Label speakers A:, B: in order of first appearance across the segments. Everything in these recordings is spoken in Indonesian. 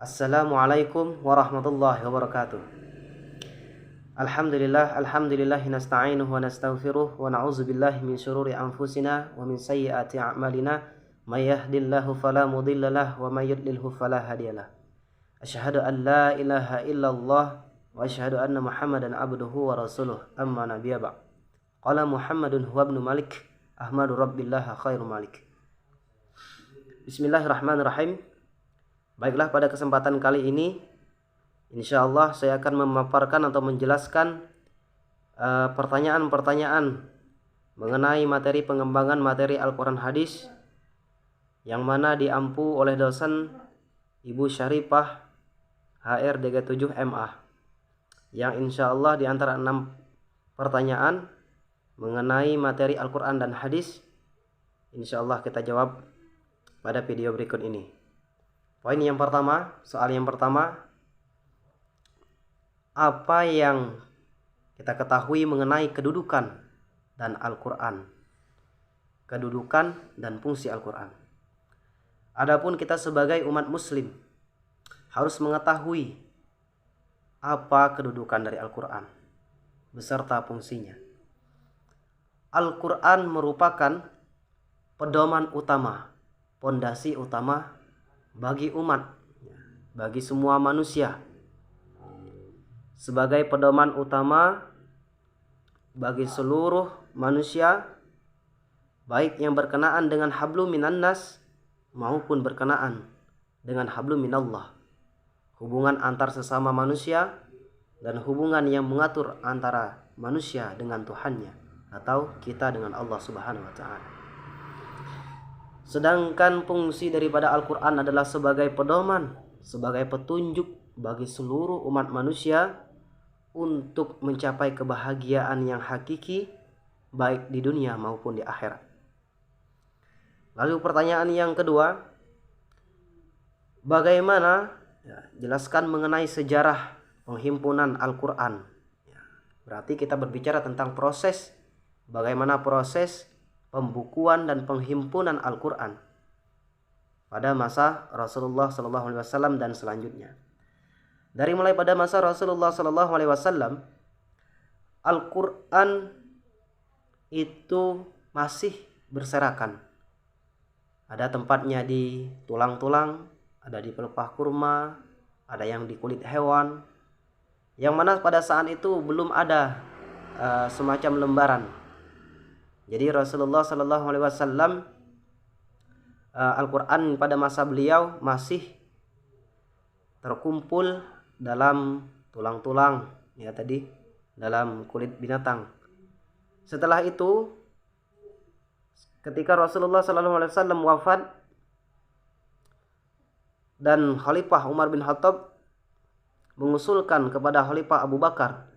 A: Assalamualaikum warahmatullahi wabarakatuh. Alhamdulillahi nasta'inuhu wa nastaghfiruh wa na'udzu billahi min syururi anfusina wa min sayyiati a'malina may yahdihillahu fala mudilla lahu wa may yudlilhu fala hadiyalah. Asyhadu an la ilaha illallah wa asyhadu anna Muhammadan abduhu wa rasuluh amma nabiyya ba'd. Qala Muhammadun huwa ibnu Malik ahmadu rabbillah khairu malik. Bismillahirrahmanirrahim. Baiklah, pada kesempatan kali ini insyaallah saya akan memaparkan atau menjelaskan pertanyaan-pertanyaan mengenai materi pengembangan materi Al-Quran Hadis yang mana diampu oleh dosen Ibu Syarifah HR37 MA, yang insyaallah di antara 6 pertanyaan mengenai materi Al-Quran dan Hadis insyaallah kita jawab pada video berikut ini. Poin yang pertama, soal yang pertama, apa yang kita ketahui mengenai kedudukan dan Al-Quran? Kedudukan dan fungsi Al-Quran. Adapun kita sebagai umat muslim harus mengetahui apa kedudukan dari Al-Quran beserta fungsinya. Al-Quran merupakan pedoman utama, pondasi utama bagi umat, bagi semua manusia, sebagai pedoman utama bagi seluruh manusia, baik yang berkenaan dengan hablum minan nas maupun berkenaan dengan hablum minallah, hubungan antar sesama manusia dan hubungan yang mengatur antara manusia dengan Tuhannya atau kita dengan Allah Subhanahu wa taala. Sedangkan fungsi daripada Al-Quran adalah sebagai pedoman, sebagai petunjuk bagi seluruh umat manusia untuk mencapai kebahagiaan yang hakiki baik di dunia maupun di akhirat. Lalu pertanyaan yang kedua, bagaimana jelaskan mengenai sejarah penghimpunan Al-Quran. Berarti kita berbicara tentang proses, bagaimana proses pembukuan dan penghimpunan Al-Quran pada masa Rasulullah SAW dan selanjutnya. Dari mulai pada masa Rasulullah SAW, Al-Quran itu masih berserakan. Ada tempatnya di tulang-tulang, ada di pelepah kurma, ada yang di kulit hewan, yang mana pada saat itu belum ada semacam lembaran. Jadi Rasulullah SAW Al-Quran pada masa beliau masih terkumpul dalam tulang-tulang, ya tadi dalam kulit binatang. Setelah itu, ketika Rasulullah SAW wafat dan Khalifah Umar bin Khattab mengusulkan kepada Khalifah Abu Bakar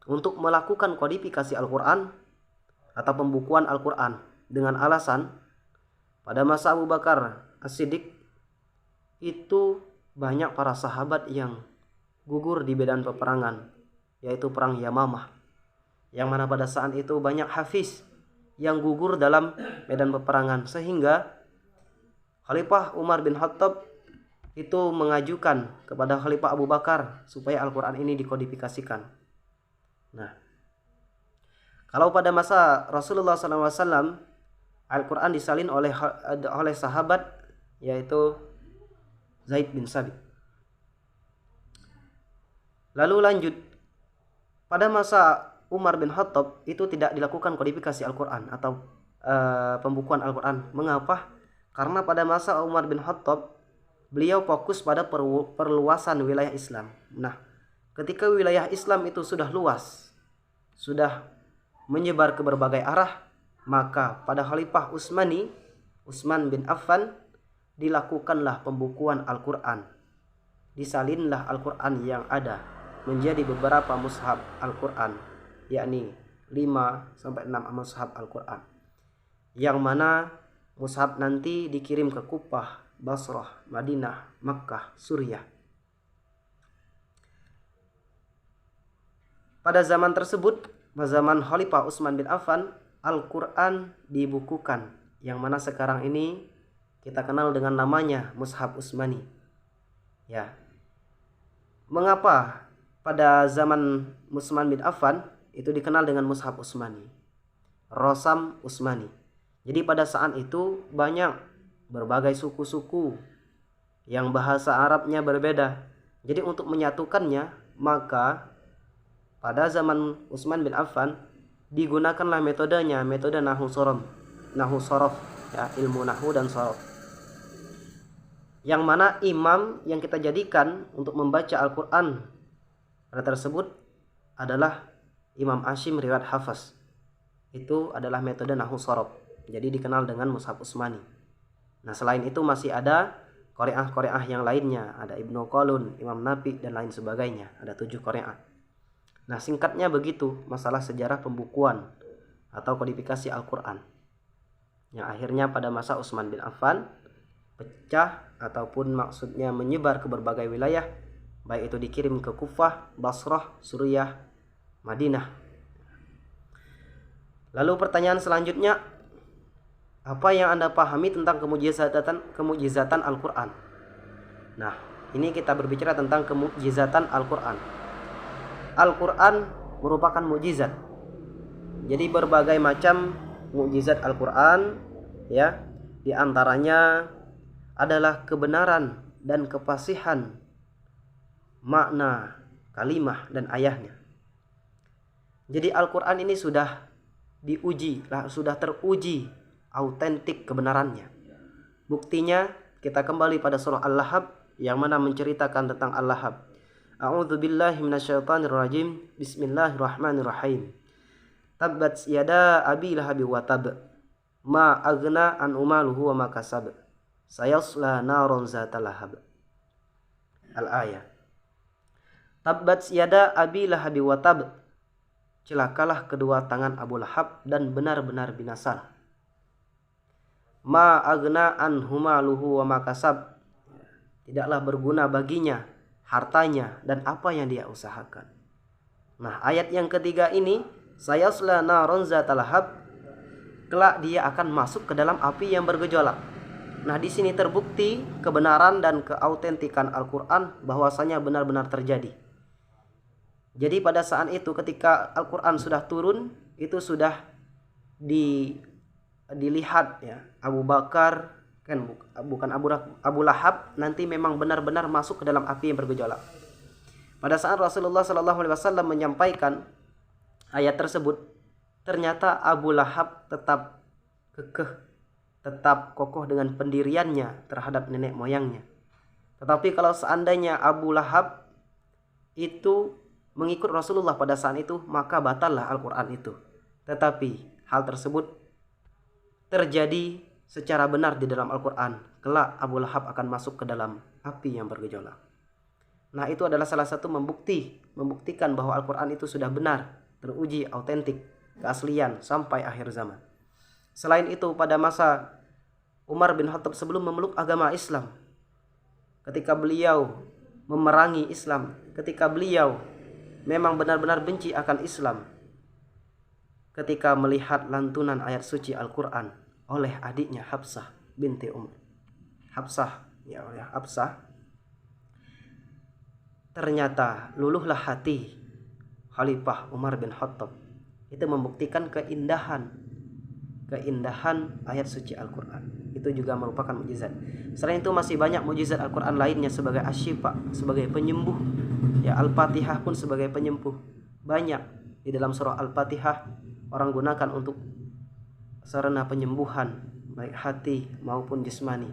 A: untuk melakukan kodifikasi Al-Quran atau pembukuan Al-Quran dengan alasan pada masa Abu Bakar As-Siddiq itu banyak para sahabat yang gugur di medan peperangan, yaitu perang Yamamah, yang mana pada saat itu banyak hafiz yang gugur dalam medan peperangan, sehingga Khalifah Umar bin Khattab itu mengajukan kepada Khalifah Abu Bakar supaya Al-Quran ini dikodifikasikan. Nah, kalau pada masa Rasulullah SAW Al-Quran disalin oleh sahabat, yaitu Zaid bin Sabit. Lalu lanjut, pada masa Umar bin Khattab itu tidak dilakukan kodifikasi Al-Quran atau pembukuan Al-Quran. Mengapa? Karena pada masa Umar bin Khattab beliau fokus pada perluasan wilayah Islam. Nah, ketika wilayah Islam itu sudah luas, sudah menyebar ke berbagai arah, maka pada Khalifah Utsman bin Affan dilakukanlah pembukuan Al-Quran. Disalinlah Al-Quran yang ada menjadi beberapa mushaf Al-Quran, yakni 5-6 mushaf Al-Quran, yang mana mushaf nanti dikirim ke Kufah, Basrah, Madinah, Makkah, Suriah. Pada zaman tersebut, zaman Khalifah Utsman bin Affan, Al-Quran dibukukan, yang mana sekarang ini kita kenal dengan namanya Mushaf Utsmani, Ya. Mengapa pada zaman Utsman bin Affan itu dikenal dengan mushaf Utsmani, Rosam Utsmani. Jadi pada saat itu banyak berbagai suku-suku yang bahasa Arabnya berbeda. Jadi untuk menyatukannya, maka pada zaman Utsman bin Affan digunakanlah metodenya, metode nahu sorof, ya, ilmu nahu dan sorof. Yang mana imam yang kita jadikan untuk membaca Al-Quran pada tersebut adalah Imam Hashim riwayat Hafaz. Itu adalah metode nahu sorof. Jadi dikenal dengan mushaf Utsmani. Nah, selain itu masih ada Qari'ah yang lainnya. Ada Ibnu Qalun, Imam Nafi, dan lain sebagainya. Ada 7 Qari'ah. Nah, singkatnya begitu masalah sejarah pembukuan atau kodifikasi Al-Quran. Yang akhirnya pada masa Utsman bin Affan pecah ataupun maksudnya menyebar ke berbagai wilayah, baik itu dikirim ke Kufah, Basrah, Suriah, Madinah. Lalu pertanyaan selanjutnya, apa yang Anda pahami tentang kemujizatan Al-Quran? Nah, ini kita berbicara tentang kemujizatan Al-Quran. Al-Quran merupakan mujizat. Jadi berbagai macam mujizat Al-Quran, ya, di antaranya adalah kebenaran dan kefasihan makna kalimah dan ayahnya. Jadi Al-Quran ini sudah diuji, sudah teruji autentik kebenarannya. Buktinya kita kembali pada surah Al-Lahab yang mana menceritakan tentang Al-Lahab. A'udzubillahi minasyaitonirrajim. Bismillahirrahmanirrahim. Tabbat yada abi lahabi wa tab. Ma aghna an umaluhu wa ma kasab. Sayasla naron zata lahab. Al-ayah. Tabbat yada abi lahabi wa tab. Celakalah kedua tangan Abu Lahab dan benar-benar binasa. Ma aghna an humaluhu wa ma kasab. Tidaklah berguna baginya hartanya dan apa yang dia usahakan. Nah, ayat yang ketiga ini, sayasla naron zata lahab, kelak dia akan masuk ke dalam api yang bergejolak. Nah, di sini terbukti kebenaran dan keautentikan Al-Quran bahwasanya benar-benar terjadi. Jadi pada saat itu ketika Al-Quran sudah turun, itu sudah dilihat, ya, Abu Bakar, kan bukan Abu Lahab, nanti memang benar-benar masuk ke dalam api yang bergejolak. Pada saat Rasulullah SAW menyampaikan ayat tersebut, ternyata Abu Lahab tetap kekeh, tetap kokoh dengan pendiriannya terhadap nenek moyangnya. Tetapi kalau seandainya Abu Lahab itu mengikut Rasulullah pada saat itu, maka batallah Al-Quran itu. Tetapi hal tersebut terjadi secara benar di dalam Al-Quran. Kelak Abu Lahab akan masuk ke dalam api yang bergejolak. Nah, itu adalah salah satu membuktikan bahwa Al-Quran itu sudah benar, teruji, autentik, keaslian sampai akhir zaman. Selain itu, pada masa Umar bin Khattab sebelum memeluk agama Islam, ketika beliau memerangi Islam, ketika beliau memang benar-benar benci akan Islam, ketika melihat lantunan ayat suci Al-Quran oleh adiknya Hafsah binti Umar, ternyata luluhlah hati Khalifah Umar bin Khattab. Itu membuktikan keindahan ayat suci Al-Quran. Itu juga merupakan mukjizat. Selain itu masih banyak mukjizat Al-Quran lainnya sebagai asyifa, sebagai penyembuh. Ya, Al-Fatihah pun sebagai penyembuh. Banyak di dalam surah Al-Fatihah orang gunakan untuk sarana penyembuhan baik hati maupun jasmani.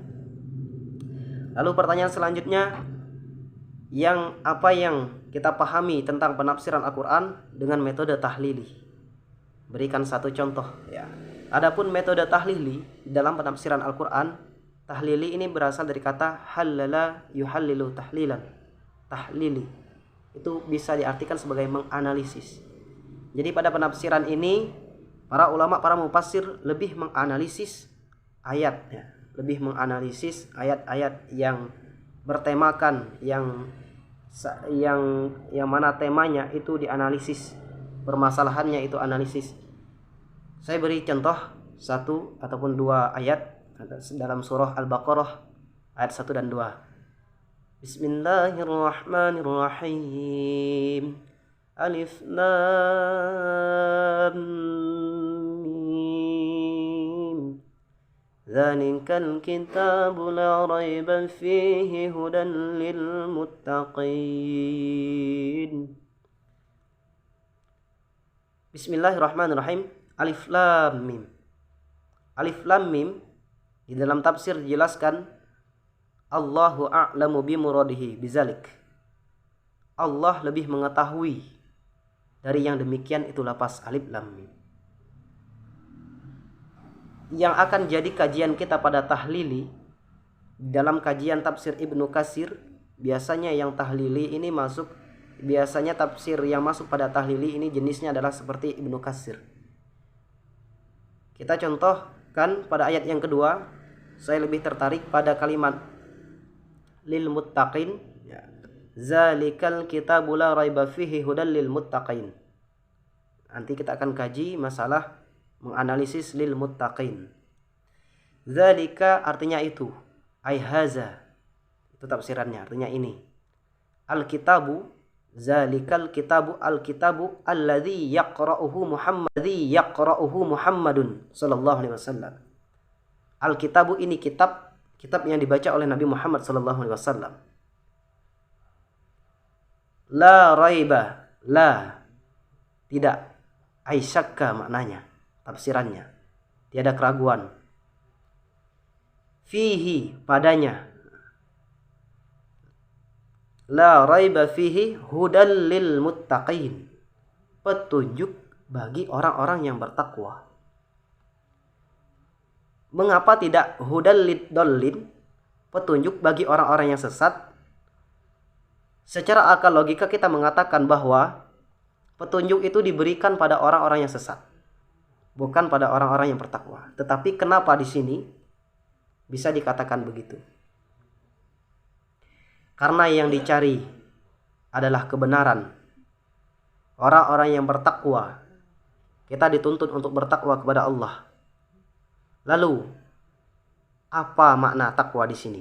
A: Lalu pertanyaan selanjutnya, apa yang kita pahami tentang penafsiran Al-Quran dengan metode tahlili? Berikan satu contoh, ya. Adapun metode tahlili dalam penafsiran Al-Quran, tahlili ini berasal dari kata halala yuhallilu tahlilan. Tahlili itu bisa diartikan sebagai menganalisis. Jadi pada penafsiran ini para ulama, para mufassir lebih menganalisis ayat, ya. Lebih menganalisis ayat-ayat yang bertemakan, yang mana temanya itu dianalisis, permasalahannya itu analisis. Saya beri contoh satu ataupun dua ayat dalam surah Al-Baqarah ayat 1 dan 2. Bismillahirrahmanirrahim. Alif Lam Mim. Dzalikal kitabu la raiba fihi hudan lil muttaqin. Bismillahirrahmanirrahim. Alif Lam Mim. Alif Lam Mim di dalam tafsir dijelaskan Allahu a'lamu bimuradihi bizalik. Allah lebih mengetahui dari yang demikian, itu lafaz alif lam mim. Yang akan jadi kajian kita pada tahlili dalam kajian tafsir Ibnu Katsir, biasanya yang tahlili ini masuk, biasanya tafsir yang masuk pada tahlili ini jenisnya adalah seperti Ibnu Katsir. Kita contohkan pada ayat yang kedua, saya lebih tertarik pada kalimat lil muttaqin, zalikal kitabu la raiba fihi hudal lil muttaqin. Nanti kita akan kaji masalah menganalisis lil muttaqin. Zalika artinya itu, ai haza, itu tafsirannya, artinya ini. Al-kitabu, zalikal kitabu, al-kitabu alladzi yaqra'uhu Muhammadun sallallahu alaihi wasallam. Al-kitabu ini kitab yang dibaca oleh Nabi Muhammad sallallahu alaihi wasallam. La raiba, la, tidak, ai syakka maknanya, tafsirannya, tiada keraguan. Fihi, padanya, la raiba fihi hudal lil muttaqin, petunjuk bagi orang-orang yang bertakwa. Mengapa tidak hudal lid dallin, petunjuk bagi orang-orang yang sesat? Secara akal logika kita mengatakan bahwa petunjuk itu diberikan pada orang-orang yang sesat, bukan pada orang-orang yang bertakwa. Tetapi kenapa di sini bisa dikatakan begitu? Karena yang dicari adalah kebenaran. Orang-orang yang bertakwa, kita dituntut untuk bertakwa kepada Allah. Lalu, apa makna takwa di sini?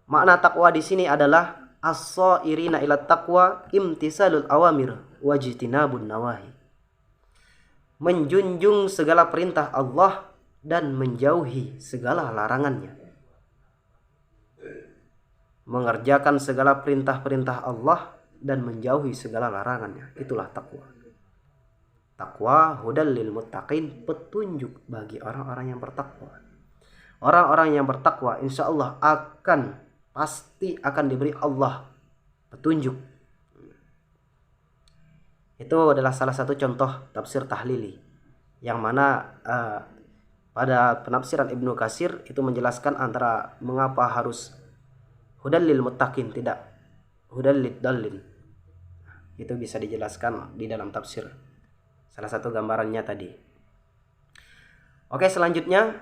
A: Makna takwa di sini adalah as-sairina ila taqwa imtisalul awamir wajtinabun nawahi. Menjunjung segala perintah Allah dan menjauhi segala larangannya. Mengerjakan segala perintah-perintah Allah dan menjauhi segala larangannya. Itulah takwa. Takwa hudal lil muttaqin, petunjuk bagi orang-orang yang bertakwa. Orang-orang yang bertakwa insya Allah pasti akan diberi Allah petunjuk. Itu adalah salah satu contoh tafsir tahlili, yang mana pada penafsiran Ibnu Katsir itu menjelaskan antara mengapa harus hudal lil muttaqin, tidak hudal lid dallin. Itu bisa dijelaskan di dalam tafsir, salah satu gambarannya tadi. Oke, selanjutnya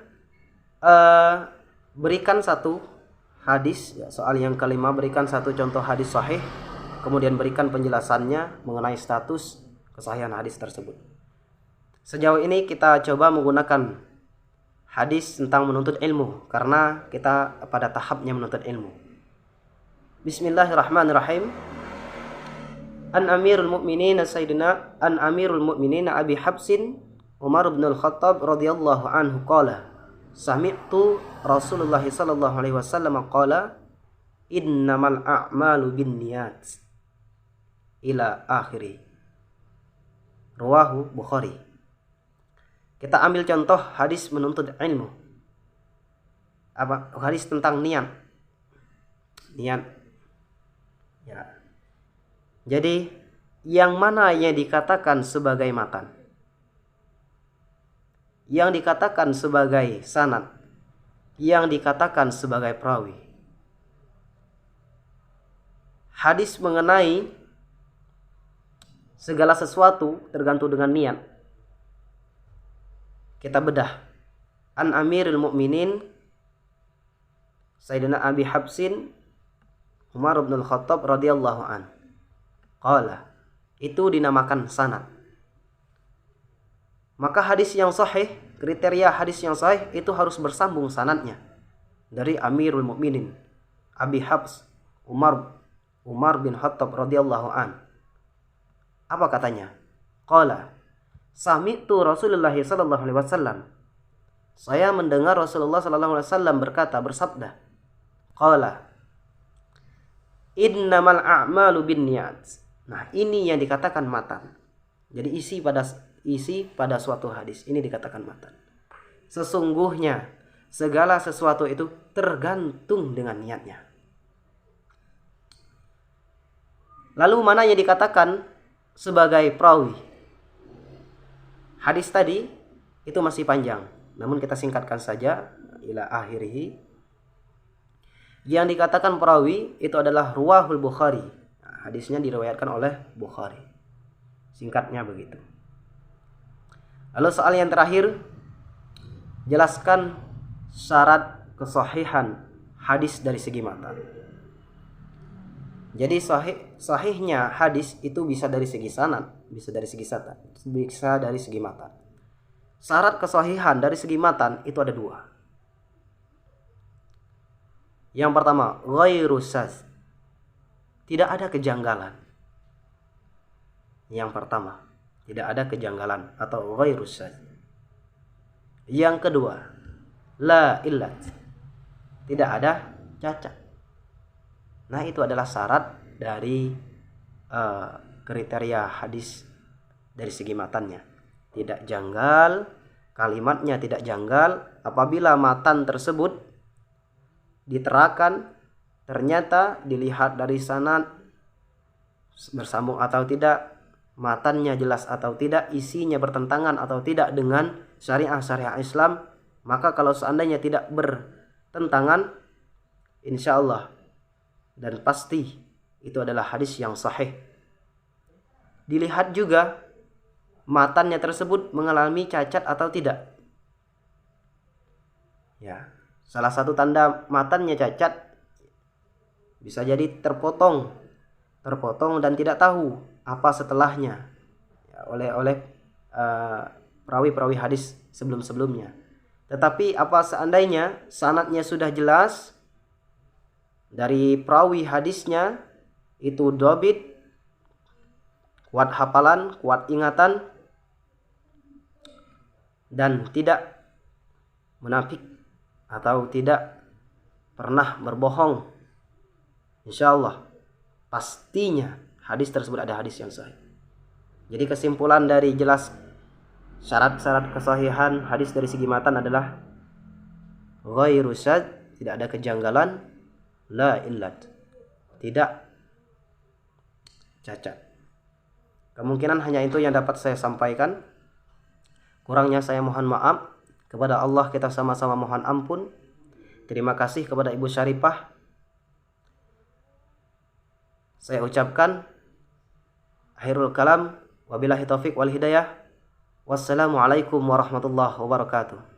A: berikan satu hadis, ya, soal yang kelima, berikan satu contoh hadis sahih, kemudian berikan penjelasannya mengenai status kesahihan hadis tersebut. Sejauh ini kita coba menggunakan hadis tentang menuntut ilmu, karena kita pada tahapnya menuntut ilmu. Bismillahirrahmanirrahim. An Amirul Mukminin Sayyidina Abi Habsin Umar bin Al-Khattab radhiyallahu anhu qala sami'tu Rasulullah sallallahu alaihi wasallam qala innamal a'malu binniyat ila akhiri. Rawahu Bukhari. Kita ambil contoh hadis menuntut ilmu. Hadis tentang niat. Niat. Ya. Jadi yang mana yang dikatakan sebagai matan? Yang dikatakan sebagai sanad? Yang dikatakan sebagai perawi? Hadis mengenai segala sesuatu tergantung dengan niat. Kita bedah. An Amirul Mukminin Sayyidina Abi Habsin Umar bin Al-Khattab radhiyallahu an. Qala, itu dinamakan sanad. Maka hadis yang sahih, kriteria hadis yang sahih itu harus bersambung sanadnya dari Amirul Mukminin Abi Habs Umar bin Khattab radhiyallahu an. Apa katanya? Qala sami'tu Rasulullah sallallahu alaihi wasallam. Saya mendengar Rasulullah sallallahu alaihi wasallam bersabda. Qala innamal a'malu binniyat. Nah, ini yang dikatakan matan. Jadi isi pada suatu hadis ini dikatakan matan. Sesungguhnya segala sesuatu itu tergantung dengan niatnya. Lalu mana yang dikatakan sebagai perawi? Hadis tadi itu masih panjang, namun kita singkatkan saja ila akhirih. Yang dikatakan perawi itu adalah ruwahul Bukhari. Nah, hadisnya diriwayatkan oleh Bukhari. Singkatnya begitu. Lalu soal yang terakhir, jelaskan syarat kesahihan hadis dari segi matan. Jadi sahihnya hadis itu bisa dari segi sanad, bisa dari segi matan. Syarat kesahihan dari segi matan itu ada dua. Yang pertama, ghairu syadz. Tidak ada kejanggalan. Yang pertama, tidak ada kejanggalan atau ghairu syadz. Yang kedua, la illat. Tidak ada cacat. Nah, itu adalah syarat dari kriteria hadis dari segi matannya. Tidak janggal, kalimatnya tidak janggal. Apabila matan tersebut diterakan, ternyata dilihat dari sanad bersambung atau tidak, matannya jelas atau tidak, isinya bertentangan atau tidak dengan syariah Islam, maka kalau seandainya tidak bertentangan, insya Allah dan pasti itu adalah hadis yang sahih. Dilihat juga matannya tersebut mengalami cacat atau tidak. Ya, salah satu tanda matannya cacat bisa jadi terpotong dan tidak tahu apa setelahnya, ya, oleh perawi-perawi hadis sebelum-sebelumnya. Tetapi apa seandainya sanadnya sudah jelas, dari perawi hadisnya itu dobit, kuat hafalan, kuat ingatan, dan tidak munafik atau tidak pernah berbohong, insya Allah pastinya hadis tersebut ada hadis yang sahih. Jadi kesimpulan dari jelas syarat-syarat kesahihan hadis dari segi matan adalah ghairu syadz, tidak ada kejanggalan, la illat, tidak cacat. Kemungkinan hanya itu yang dapat saya sampaikan. Kurangnya saya mohon maaf. Kepada Allah kita sama-sama mohon ampun. Terima kasih kepada Ibu Syarifah. Saya ucapkan akhirul kalam, wabillahi taufik wal hidayah. Wassalamualaikum warahmatullahi wabarakatuh.